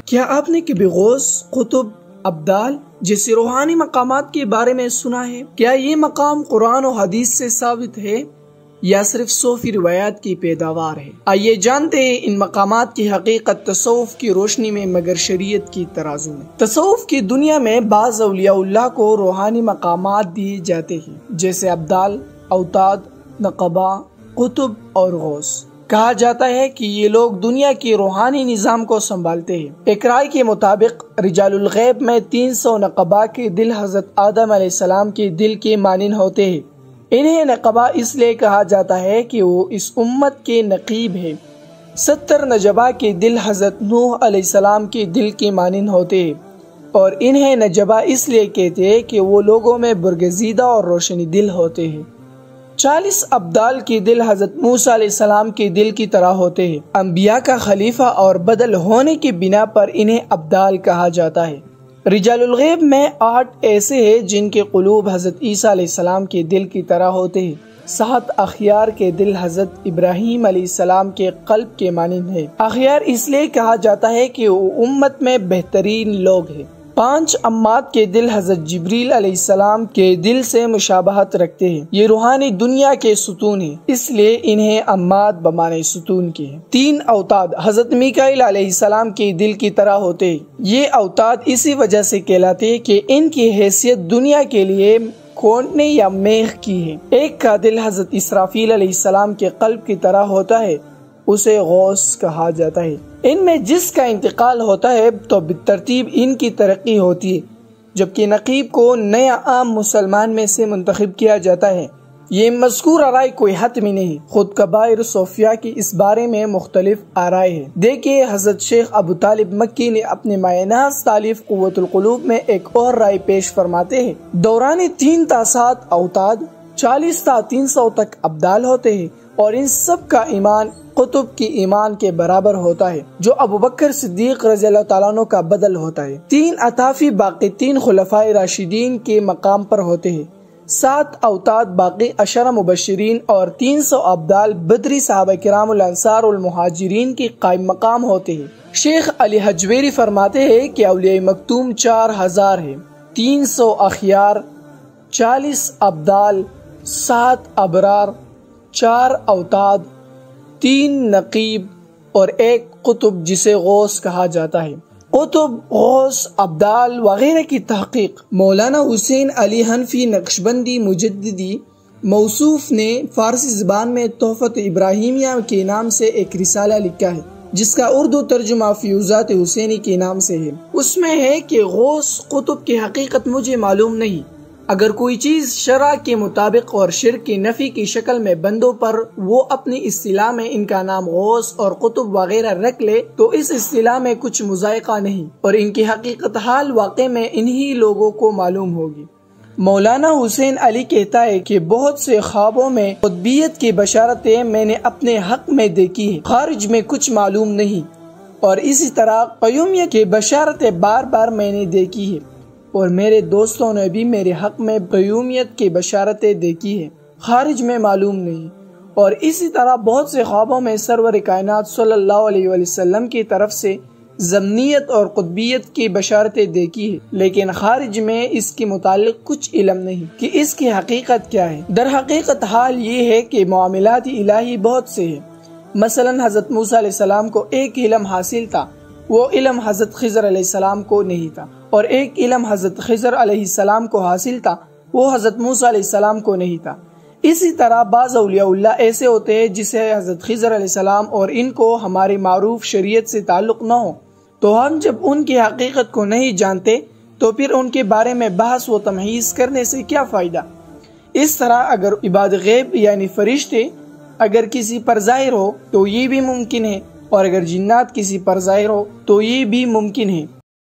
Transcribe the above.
کیا آپ نے کبھی غوث، قطب، ابدال جیسے روحانی مقامات کے بارے میں سنا ہے؟ کیا یہ مقام قرآن و حدیث سے ثابت ہے یا صرف صوفی روایات کی پیداوار ہے؟ آئیے جانتے ہیں ان مقامات کی حقیقت تصوف کی روشنی میں مگر شریعت کی ترازو میں۔ تصوف کی دنیا میں بعض اولیاء اللہ کو روحانی مقامات دیے جاتے ہیں جیسے ابدال، اوتاد، نقبہ، قطب اور غوث۔ کہا جاتا ہے کہ یہ لوگ دنیا کی روحانی نظام کو سنبھالتے ہیں۔ ایک رائے کے مطابق رجال الغیب میں 300 نقبہ کے دل حضرت آدم علیہ السلام کے دل کے مانند ہوتے ہیں۔ انہیں نقبہ اس لیے کہا جاتا ہے کہ وہ اس امت کے نقیب ہیں۔ 70 نجبہ کے دل حضرت نوح علیہ السلام کے دل کے مانند ہوتے ہیں اور انہیں نجبہ اس لیے کہتے ہیں کہ وہ لوگوں میں برگزیدہ اور روشنی دل ہوتے ہیں۔ 40 ابدال کے دل حضرت موسیٰ علیہ السلام کے دل کی طرح ہوتے ہیں۔ انبیاء کا خلیفہ اور بدل ہونے کی بنا پر انہیں ابدال کہا جاتا ہے۔ رجال الغیب میں 8 ایسے ہیں جن کے قلوب حضرت عیسیٰ علیہ السلام کے دل کی طرح ہوتے ہیں۔ 7 اخیار کے دل حضرت ابراہیم علیہ السلام کے قلب کے مانند ہے۔ اخیار اس لیے کہا جاتا ہے کہ وہ امت میں بہترین لوگ ہیں۔ 5 امات کے دل حضرت جبریل علیہ السلام کے دل سے مشابہت رکھتے ہیں۔ یہ روحانی دنیا کے ستون ہیں، اس لیے انہیں امات بمانے ستون کے ہیں۔ 3 اوتاد حضرت میکائیل علیہ السلام کے دل کی طرح ہوتے ہیں۔ یہ اوتاد اسی وجہ سے کہلاتے ہیں کہ ان کی حیثیت دنیا کے لیے کھونٹنے یا میخ کی ہے۔ ایک کا دل حضرت اسرافیل علیہ السلام کے قلب کی طرح ہوتا ہے، اسے غوث کہا جاتا ہے۔ ان میں جس کا انتقال ہوتا ہے تو بالترتیب ان کی ترقی ہوتی ہے، جبکہ نقیب کو نیا عام مسلمان میں سے منتخب کیا جاتا ہے۔ یہ مذکور آرائی کوئی حتمی نہیں، خود کبائر صوفیہ کی اس بارے میں مختلف آرائی ہے۔ دیکھیے حضرت شیخ ابو طالب مکی نے اپنے مائناز تالیف قوت القلوب میں ایک اور رائے پیش فرماتے ہیں۔ دوران 3 تا 7 اوتاد، 40 تا 300 تک ابدال ہوتے ہیں اور ان سب کا ایمان قطب کی ایمان کے برابر ہوتا ہے جو ابو بکر صدیق رضی اللہ تعالیٰ عنہ کا بدل ہوتا ہے۔ 3 اطافی باقی 3 خلفائے راشدین کے مقام پر ہوتے ہیں۔ 7 اوتاد باقی 10 مبشرین اور 300 ابدال بدری صحابہ کرام الانصار والمہاجرین کے قائم مقام ہوتے ہیں۔ شیخ علی حجویری فرماتے ہیں کہ اولیاء مکتوم 4000 ہے، 300 اخیار، 40 ابدال، 7 ابرار، 4 اوتاد، 3 نقیب اور 1 قطب جسے غوث کہا جاتا ہے۔ قطب، غوث، ابدال وغیرہ کی تحقیق مولانا حسین علی حنفی نقشبندی مجددی موصوف نے فارسی زبان میں تحفۃ ابراہیمیہ کے نام سے ایک رسالہ لکھا ہے جس کا اردو ترجمہ فیوزات حسینی کے نام سے ہے۔ اس میں ہے کہ غوث، قطب کی حقیقت مجھے معلوم نہیں۔ اگر کوئی چیز شرع کے مطابق اور شرک کی نفی کی شکل میں بندوں پر وہ اپنی اصطلاح میں ان کا نام غوث اور قطب وغیرہ رکھ لے تو اس اصطلاح میں کچھ مذائقہ نہیں اور ان کی حقیقت حال واقع میں انہی لوگوں کو معلوم ہوگی۔ مولانا حسین علی کہتا ہے کہ بہت سے خوابوں میں قطبیت کی بشارتیں میں نے اپنے حق میں دیکھی ہے، خارج میں کچھ معلوم نہیں، اور اسی طرح قیومیت کی بشارتیں بار بار میں نے دیکھی ہے اور میرے دوستوں نے بھی میرے حق میں قیومیت کی بشارتیں دیکھی ہیں، خارج میں معلوم نہیں، اور اسی طرح بہت سے خوابوں میں سرور کائنات صلی اللہ علیہ وسلم کی طرف سے ضمنیت اور قطبیت کی بشارتیں دیکھی ہے، لیکن خارج میں اس کے متعلق کچھ علم نہیں کہ اس کی حقیقت کیا ہے۔ در حقیقت حال یہ ہے کہ معاملات الہی بہت سے ہیں۔ مثلا حضرت موسیٰ علیہ السلام کو ایک علم حاصل تھا، وہ علم حضرت خضر علیہ السلام کو نہیں تھا، اور ایک علم حضرت خضر علیہ السلام کو حاصل تھا، وہ حضرت موسیٰ علیہ السلام کو نہیں تھا۔ اسی طرح بعض اولیاء اللہ ایسے ہوتے ہیں جسے حضرت خضر علیہ السلام اور ان کو ہماری معروف شریعت سے تعلق نہ ہو، تو ہم جب ان کی حقیقت کو نہیں جانتے تو پھر ان کے بارے میں بحث و تمہیز کرنے سے کیا فائدہ؟ اس طرح اگر عباد غیب یعنی فرشتے اگر کسی پر ظاہر ہو تو یہ بھی ممکن ہے، اور اگر جنات کسی پر ظاہر ہو تو یہ بھی ممکن ہے۔